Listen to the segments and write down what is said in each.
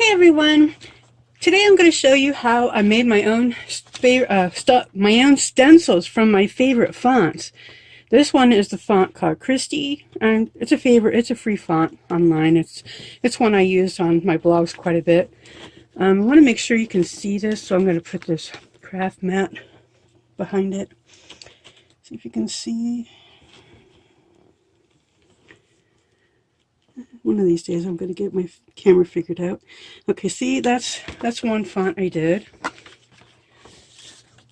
Hey everyone! Today I'm going to show you how I made my own stencils from my favorite fonts. This one is the font called Christie, and it's a favorite. It's a free font online. It's one I use on my blogs quite a bit. I want to make sure you can see this, so I'm going to put this craft mat behind it. See if you can see. One of these days I'm going to get my camera figured out. Okay, see, that's one font I did.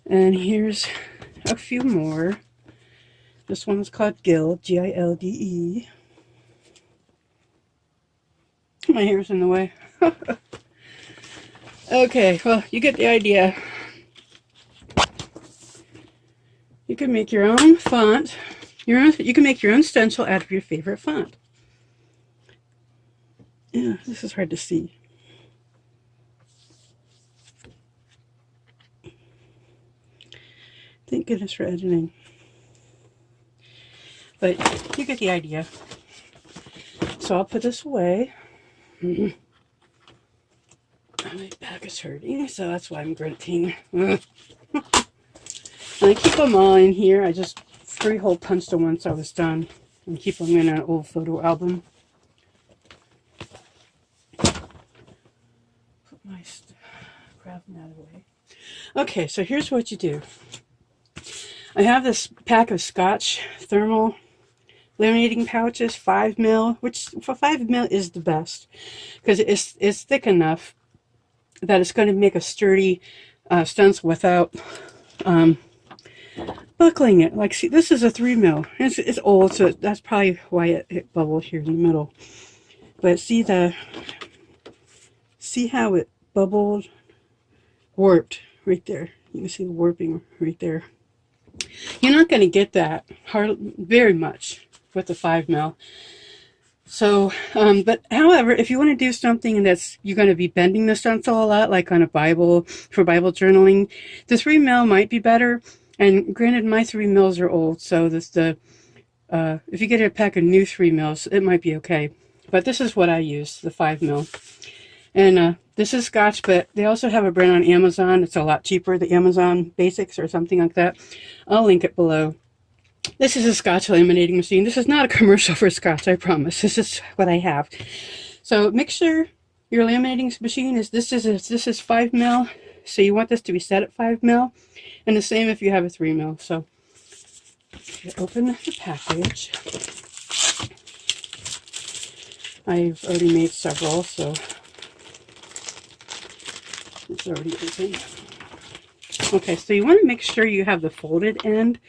And here's a few more. This one's called Gilde, G-I-L-D-E. My hair's in the way. Okay, well, you get the idea. You can make your own font. You can make your own stencil out of your favorite font. Yeah, this is hard to see. Thank goodness for editing. But you get the idea. So I'll put this away. My back is hurting, so that's why I'm grunting. And I keep them all in here. I just freehole punched them once I was done. And keep them in an old photo album. Put my craft mat away. Okay, so here's what you do. I have this pack of Scotch thermal laminating pouches, 5mm, which for 5mm is the best because it's thick enough that it's going to make a sturdy stencil without buckling it. Like, see, this is a 3mm. It's old, so that's probably why it bubbled here in the middle. But see how it bubbled, warped right there. You can see the warping right there. You're not going to get that very much with the 5mm. So, but however, if you want to do something that's, you're going to be bending the stencil a lot, like on a Bible, for Bible journaling, the 3mm might be better. And granted, my 3mm are old, so if you get a pack of new 3mm, it might be okay. But this is what I use, the 5mm. And this is Scotch, but they also have a brand on Amazon. It's a lot cheaper, the Amazon Basics or something like that. I'll link it below. This is a Scotch laminating machine. This is not a commercial for Scotch, I promise. This is what I have. So make sure your laminating machine this is 5mm. So you want this to be set at 5mm. And the same if you have a 3mm. So you open the package. I've already made several, so it's already open. Okay, so you want to make sure you have the folded end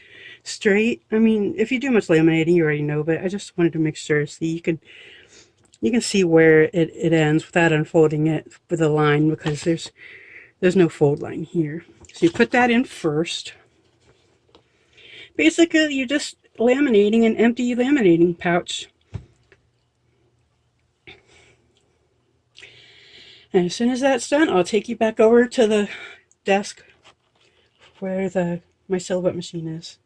straight. I mean, if you do much laminating, you already know, but I just wanted to make sure. See, you can see where it ends without unfolding it with a line, because there's no fold line here. So you put that in first. Basically, you're just laminating an empty laminating pouch. And as soon as that's done, I'll take you back over to the desk where my Silhouette machine is.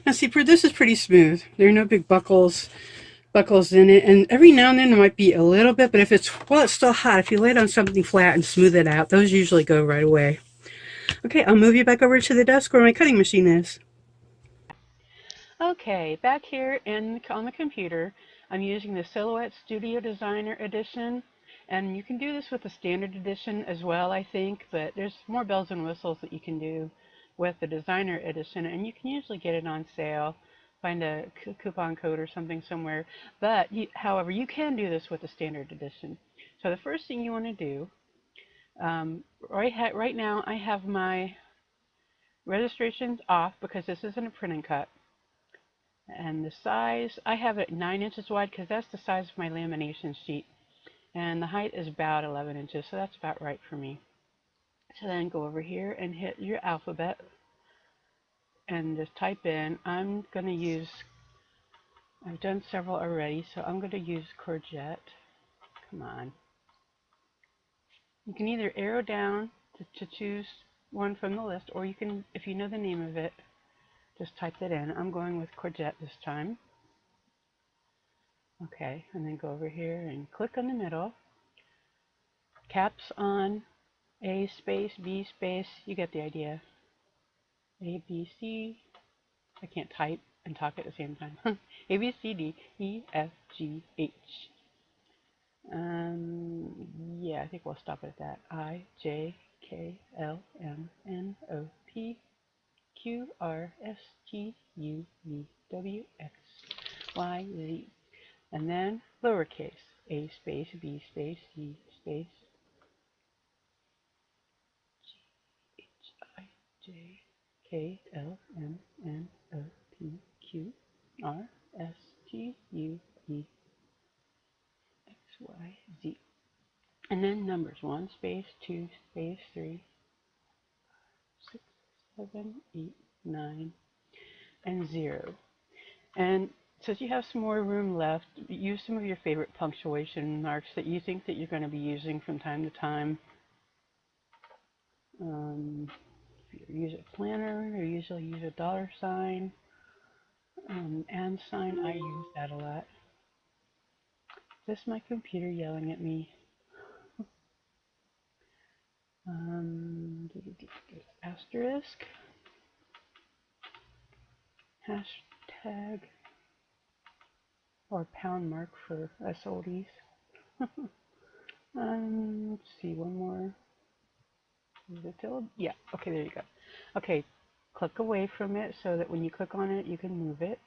Now see, this is pretty smooth. There are no big buckles in it, and every now and then there might be a little bit, but if it's still hot. If you lay it on something flat and smooth it out, those usually go right away. Okay, I'll move you back over to the desk where my cutting machine is. Okay, back here on the computer, I'm using the Silhouette Studio Designer Edition, and you can do this with the Standard Edition as well, I think, but there's more bells and whistles that you can do with the Designer Edition, and you can usually get it on sale. Find a coupon code or something somewhere. But however, you can do this with the Standard Edition. So the first thing you want to do, right now I have my registrations off because this isn't a print and cut. And the size, I have it 9 inches wide because that's the size of my lamination sheet. And the height is about 11 inches, so that's about right for me. So then go over here and hit your alphabet and just type in, I've done several already, so I'm going to use courgette. Come on. You can either arrow down to choose one from the list, or you can, if you know the name of it, just type it in. I'm going with courgette this time. Okay, and then go over here and click on the middle. Caps on A space, B space, you get the idea. A, B, C, I can't type and talk at the same time. A, B, C, D, E, F, G, H. Yeah, I think we'll stop at that. I, J, K, L, M, N, O, P, Q, R, S, T, U, V, W, X, Y, Z. And then lowercase. A space, B space, C space, H, I, J, K, L, M, N, O, P, Q, R, S, T, U, V, X, Y, Z. And then numbers 1 space, 2 space, 3, 6, 7, 8, 9, and 0. And since you have some more room left, use some of your favorite punctuation marks that you think that you're going to be using from time to time. If you use a planner, or usually use a dollar sign, and sign. I use that a lot. Is this my computer yelling at me? Asterisk, hashtag, or pound mark for us oldies. Let's see, one more. Is it tilde? Yeah, okay, there you go. Okay, click away from it so that when you click on it, you can move it.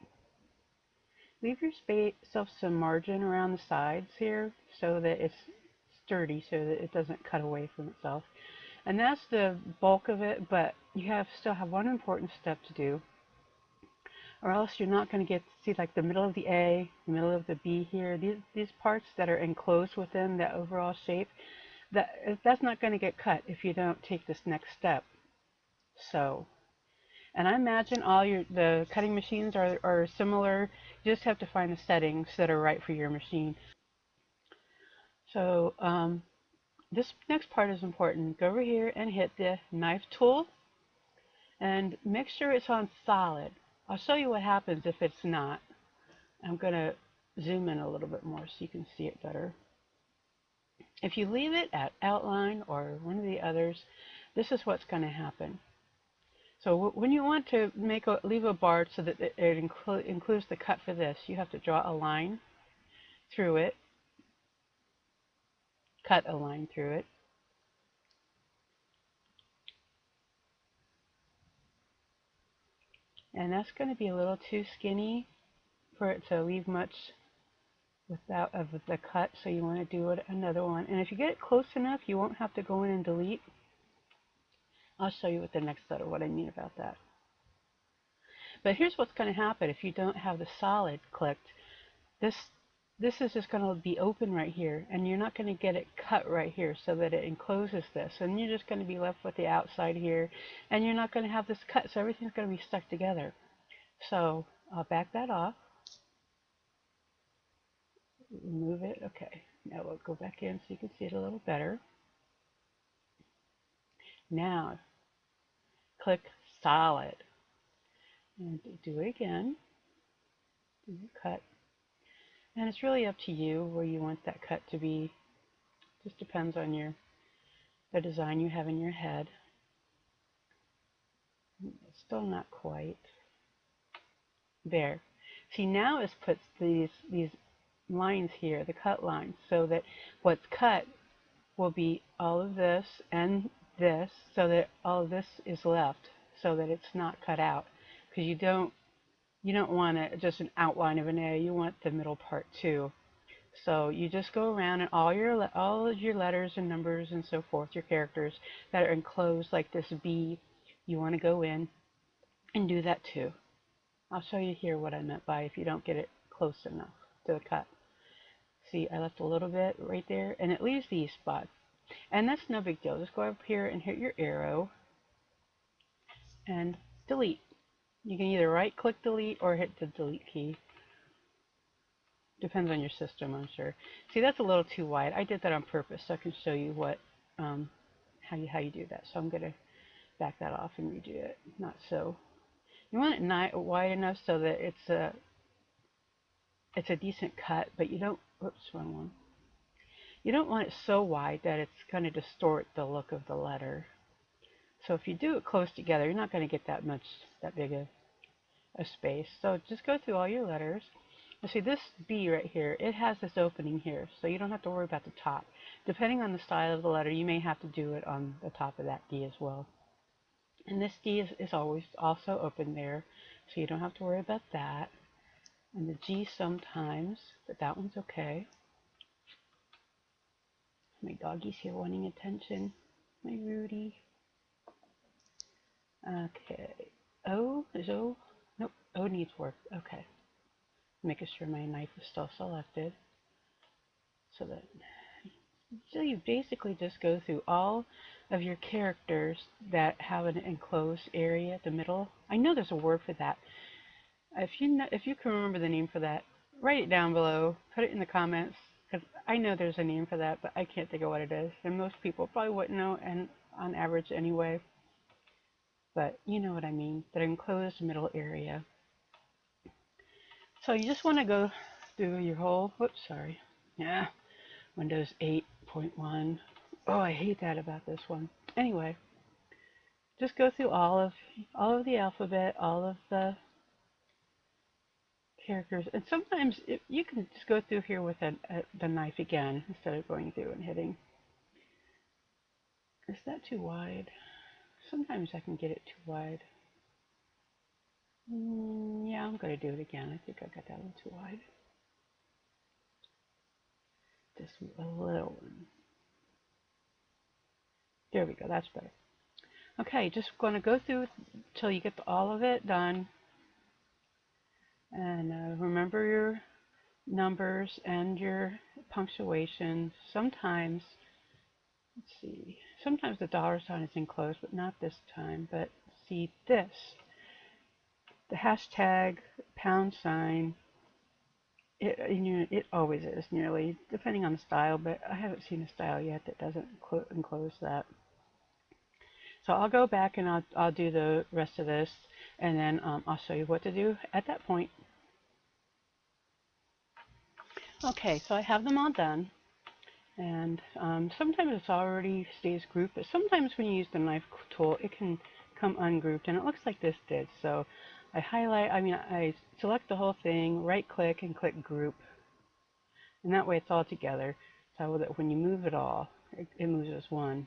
Leave yourself some margin around the sides here so that it's sturdy, so that it doesn't cut away from itself. And that's the bulk of it, but you still have one important step to do, or else you're not going to get to see like the middle of the A, the middle of the B here, these parts that are enclosed within that overall shape, that's not going to get cut if you don't take this next step. So, and I imagine all the cutting machines are similar. You just have to find the settings that are right for your machine. So this next part is important. Go over here and hit the knife tool and make sure it's on solid. I'll show you what happens if it's not. I'm going to zoom in a little bit more so you can see it better. If you leave it at outline or one of the others, this is what's going to happen. So when you want to leave a bar so that it includes the cut for this, you have to draw a line through it, cut a line through it, and that's going to be a little too skinny for it to leave much without of the cut, so you want to do another one. And if you get it close enough, you won't have to go in and delete. I'll show you with the next letter what I mean about that. But here's what's going to happen if you don't have the solid clicked. This is just going to be open right here, and you're not going to get it cut right here so that it encloses this. And you're just going to be left with the outside here, and you're not going to have this cut, so everything's going to be stuck together. So I'll back that off. Move it. Okay. Now we'll go back in so you can see it a little better. Now click solid and do it again. Do your cut. And it's really up to you where you want that cut to be. Just depends on the design you have in your head. It's still not quite. There. See, now it's puts these lines here, the cut lines, so that what's cut will be all of this and this, so that all of this is left, so that it's not cut out. Because you don't want just an outline of an A. You want the middle part too. So you just go around, and all of your letters and numbers and so forth, your characters that are enclosed like this B, you want to go in and do that too. I'll show you here what I meant by if you don't get it close enough to the cut. See, I left a little bit right there, and it leaves these spots. And that's no big deal. Just go up here and hit your arrow and delete. You can either right-click delete or hit the delete key. Depends on your system, I'm sure. See, that's a little too wide. I did that on purpose so I can show you how you do that. So I'm going to back that off and redo it. Not so. You want it wide enough so that it's a decent cut, but you don't, whoops, wrong one. You don't want it so wide that it's going to distort the look of the letter. So if you do it close together, you're not going to get that big a space. So just go through all your letters. You see this B right here, it has this opening here, so you don't have to worry about the top. Depending on the style of the letter, you may have to do it on the top of that D as well. And this D is always also open there, so you don't have to worry about that. And the G sometimes, but that one's okay. My doggy's here wanting attention. My Rudy. Okay. O is O. Nope. O needs work. Okay. Making sure my knife is still selected. So you basically just go through all of your characters that have an enclosed area at the middle. I know there's a word for that. If you can remember the name for that, write it down below. Put it in the comments, because I know there's a name for that, but I can't think of what it is. And most people probably wouldn't know, and on average anyway. But you know what I mean, that enclosed middle area. So you just want to go through your whole, whoops, sorry. Yeah, Windows 8.1. Oh, I hate that about this one. Anyway, just go through all of the alphabet, all of the characters, and sometimes you can just go through here with the knife again instead of going through and hitting. Is that too wide? Sometimes I can get it too wide. Yeah, I'm going to do it again. I think I got that a little too wide. Just a little one. There we go. That's better. Okay, just going to go through till you get all of it done. And remember your numbers and your punctuation. Sometimes, let's see, sometimes the dollar sign is enclosed, but not this time. But see this, the hashtag, pound sign, it always is nearly, depending on the style, but I haven't seen a style yet that doesn't enclose that. So I'll go back and I'll do the rest of this, and then I'll show you what to do at that point. Okay, so I have them all done, and sometimes it's already stays grouped, but sometimes when you use the knife tool, it can come ungrouped, and it looks like this did. So I select the whole thing, right click, and click group, and that way it's all together, so that when you move it all, it moves as one.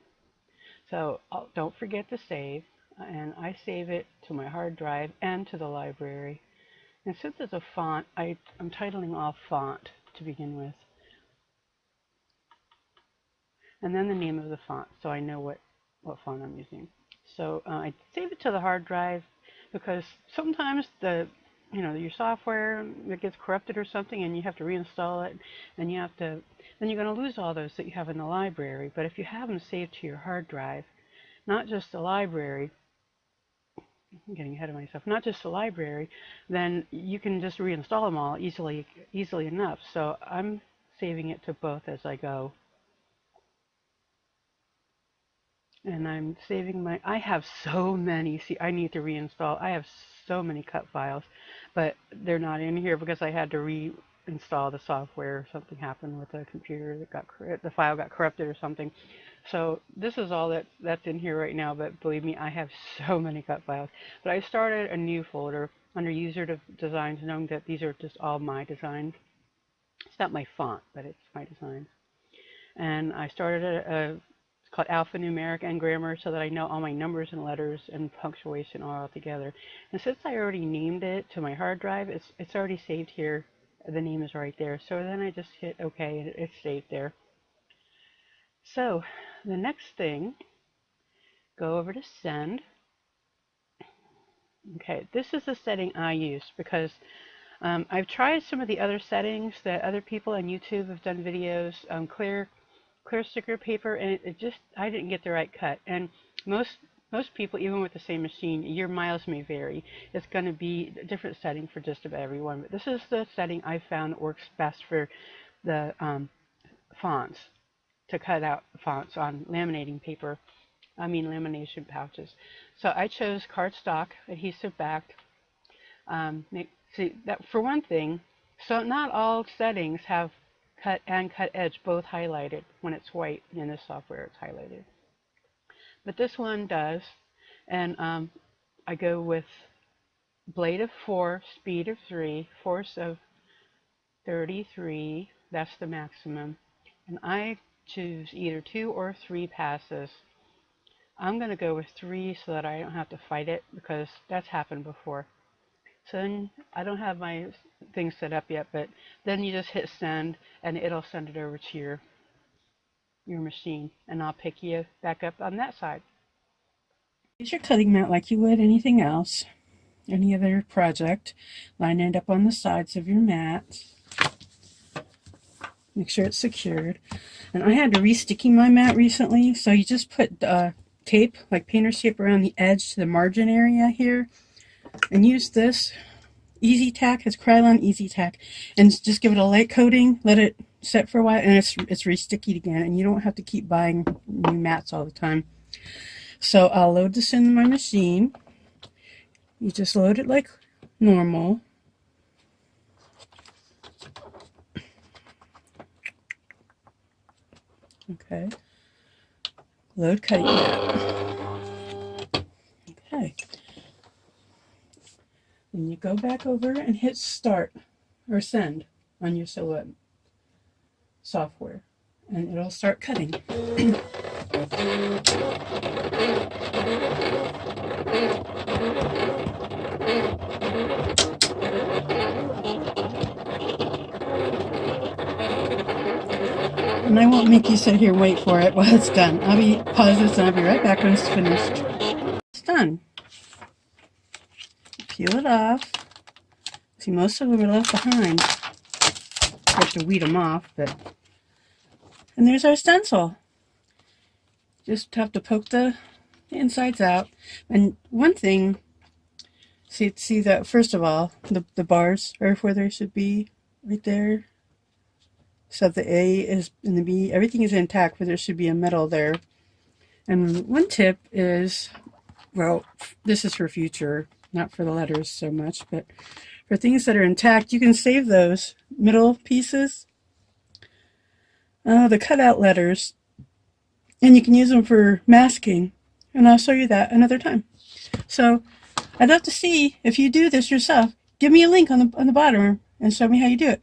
So don't forget to save, and I save it to my hard drive and to the library. And since it's a font, I'm titling all font to begin with, and then the name of the font, so I know what font I'm using. So I save it to the hard drive because sometimes your software it gets corrupted or something, and you have to reinstall it, and then you're going to lose all those that you have in the library. But if you have them saved to your hard drive, not just the library, I'm getting ahead of myself, not just the library, then you can just reinstall them all easily enough. So I'm saving it to both as I go. And I'm saving I have so many, see, I need to reinstall. I have so many cut files, but they're not in here because I had to reinstall the software. Something happened with the computer that the file got corrupted or something. So this is all that's in here right now, but believe me, I have so many cut files. But I started a new folder under user designs, knowing that these are just all my designs. It's not my font, but it's my designs. And I started it's called alphanumeric and grammar, so that I know all my numbers and letters and punctuation all together. And since I already named it to my hard drive, it's already saved here. The name is right there. So then I just hit OK, and it's saved there. So the next thing, go over to send. Okay, this is the setting I use because I've tried some of the other settings that other people on YouTube have done videos, clear sticker paper, and I didn't get the right cut. And most people, even with the same machine, your miles may vary. It's going to be a different setting for just about everyone. But this is the setting I found that works best for the fonts, to cut out fonts on laminating paper. Lamination pouches. So I chose cardstock, adhesive backed. See that for one thing. So not all settings have cut and cut edge both highlighted. When it's white in this software, it's highlighted. But this one does. And I go with blade of 4, speed of 3, force of 33. That's the maximum. And I choose either 2 or 3 passes. I'm going to go with 3 so that I don't have to fight it, because that's happened before. So then I don't have my thing set up yet, but then you just hit send and it'll send it over to your machine, and I'll pick you back up on that side. Use your cutting mat like you would anything else, any other project. Line it up on the sides of your mat. Make sure it's secured. And I had to re-sticky my mat recently, so you just put tape, like painter's tape, around the edge to the margin area here, and use this Easy Tack. It's Krylon Easy Tack, and just give it a light coating, let it set for a while, and it's re-stickied again, and you don't have to keep buying new mats all the time. So I'll load this in my machine. You just load it like normal. Okay. Load cutting mat. Okay. Then you go back over and hit start or send on your Silhouette software, and it'll start cutting. And I won't make you sit here and wait for it while it's done. Pause this and I'll be right back when it's finished. It's done. Peel it off. See, most of them are left behind. I have to weed them off, but... And there's our stencil. Just have to poke the insides out. And one thing, see that, first of all, the bars are where they should be, right there. So the A is and the B, everything is intact, but there should be a metal there. And one tip is, well, this is for future, not for the letters so much, but for things that are intact, you can save those middle pieces, the cutout letters, and you can use them for masking. And I'll show you that another time. So I'd love to see if you do this yourself. Give me a link on the bottom and show me how you do it.